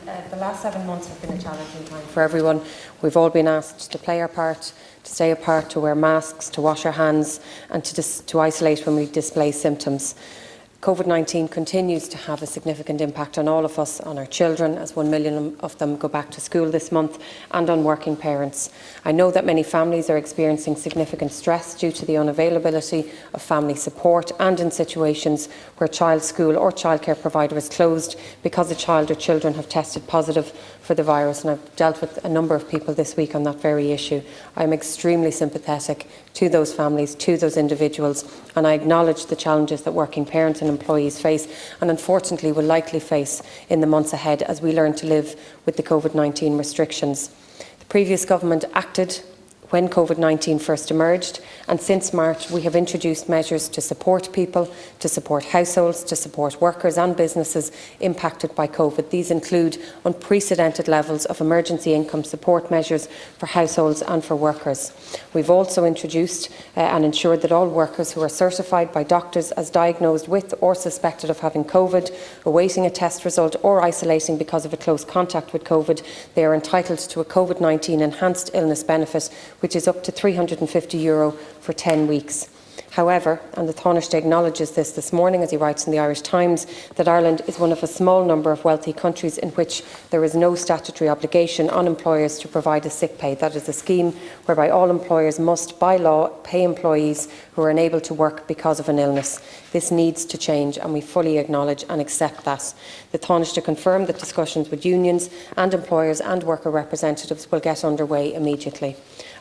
The last 7 months have been a challenging time for everyone. We've all been asked to play our part, to stay apart, to wear masks, to wash our hands and to isolate when we display symptoms. COVID-19 continues to have a significant impact on all of us, on our children, as 1 million of them go back to school this month, and on working parents. I know that many families are experiencing significant stress due to the unavailability of family support and in situations where child's school or childcare provider is closed because a child or children have tested positive for the virus, and I've dealt with a number of people this week on that very issue. I'm extremely sympathetic to those families, to those individuals, and I acknowledge the challenges that working parents and employees face, and unfortunately will likely face in the months ahead as we learn to live with the COVID-19 restrictions. The previous government acted when COVID-19 first emerged, and since March we have introduced measures to support people, to support households, to support workers and businesses impacted by COVID. These include unprecedented levels of emergency income support measures for households and for workers. We've also introduced and ensured that all workers who are certified by doctors as diagnosed with or suspected of having COVID, awaiting a test result or isolating because of a close contact with COVID, they are entitled to a COVID-19 enhanced illness benefit, which is up to €350 for 10 weeks. However, and the Taoiseach acknowledges this morning as he writes in the Irish Times, that Ireland is one of a small number of wealthy countries in which there is no statutory obligation on employers to provide a sick pay. That is a scheme whereby all employers must, by law, pay employees who are unable to work because of an illness. This needs to change, and we fully acknowledge and accept that. The Taoiseach confirmed that discussions with unions and employers and worker representatives will get underway immediately.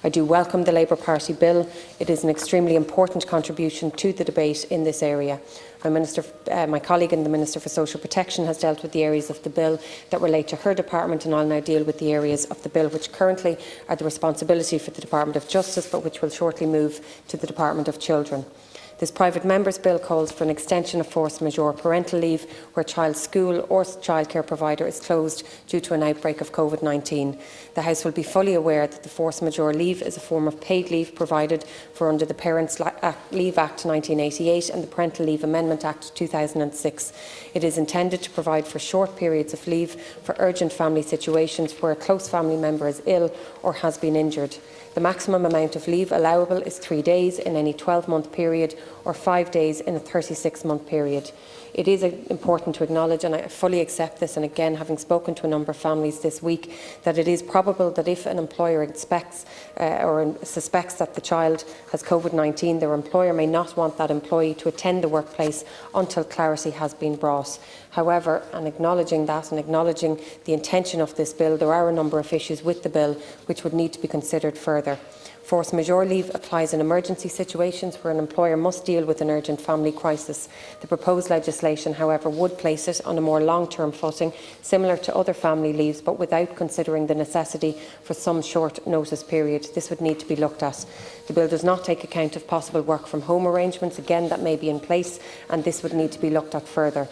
I do welcome the Labour Party bill. It is an extremely important contribution to the debate in this area. My colleague and the Minister for Social Protection has dealt with the areas of the bill that relate to her department, and I'll now deal with the areas of the bill which currently are the responsibility for the Department of Justice, but which will shortly move to the Department of Children. This private member's bill calls for an extension of force majeure parental leave where child's school or childcare provider is closed due to an outbreak of COVID-19. The House will be fully aware that the force majeure leave is a form of paid leave provided for under the Parents' Leave Act 1988 and the Parental Leave Amendment Act 2006. It is intended to provide for short periods of leave for urgent family situations where a close family member is ill or has been injured. The maximum amount of leave allowable is 3 days in any 12-month period or 5 days in a 36-month period. It is important to acknowledge, and I fully accept this, and again, having spoken to a number of families this week, that it is probable that if an employer expects or suspects that the child has COVID-19, their employer may not want that employee to attend the workplace until clarity has been brought. However, and acknowledging that and acknowledging the intention of this bill, there are a number of issues with the bill which would need to be considered further. Force majeure leave applies in emergency situations where an employer must deal with an urgent family crisis. The proposed legislation, however, would place it on a more long-term footing, similar to other family leaves, but without considering the necessity for some short notice period. This would need to be looked at. The bill does not take account of possible work-from-home arrangements. Again, that may be in place, and this would need to be looked at further.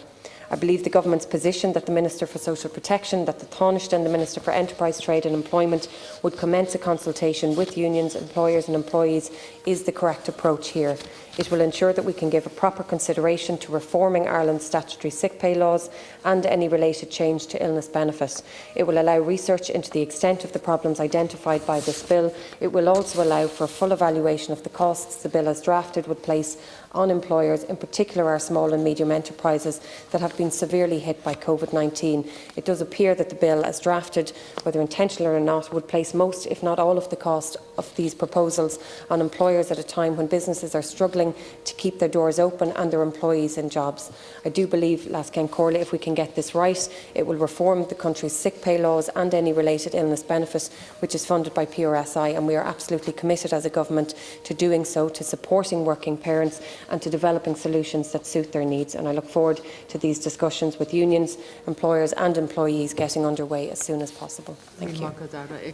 I believe the Government's position that the Minister for Social Protection, that the Taoiseach and the Minister for Enterprise, Trade and Employment would commence a consultation with unions, employers and employees is the correct approach here. It will ensure that we can give a proper consideration to reforming Ireland's statutory sick pay laws and any related change to illness benefit. It will allow research into the extent of the problems identified by this bill. It will also allow for a full evaluation of the costs the bill as drafted would place on employers, in particular our small and medium enterprises that have been severely hit by COVID-19. It does appear that the bill as drafted, whether intentional or not, would place most, if not all, of the cost of these proposals on employers at a time when businesses are struggling to keep their doors open and their employees in jobs. I do believe, Lasken Corley, if we can get this right, it will reform the country's sick pay laws and any related illness benefit, which is funded by PRSI, and we are absolutely committed as a government to doing so, to supporting working parents and to developing solutions that suit their needs. And I look forward to these discussions with unions, employers and employees getting underway as soon as possible. Thank you.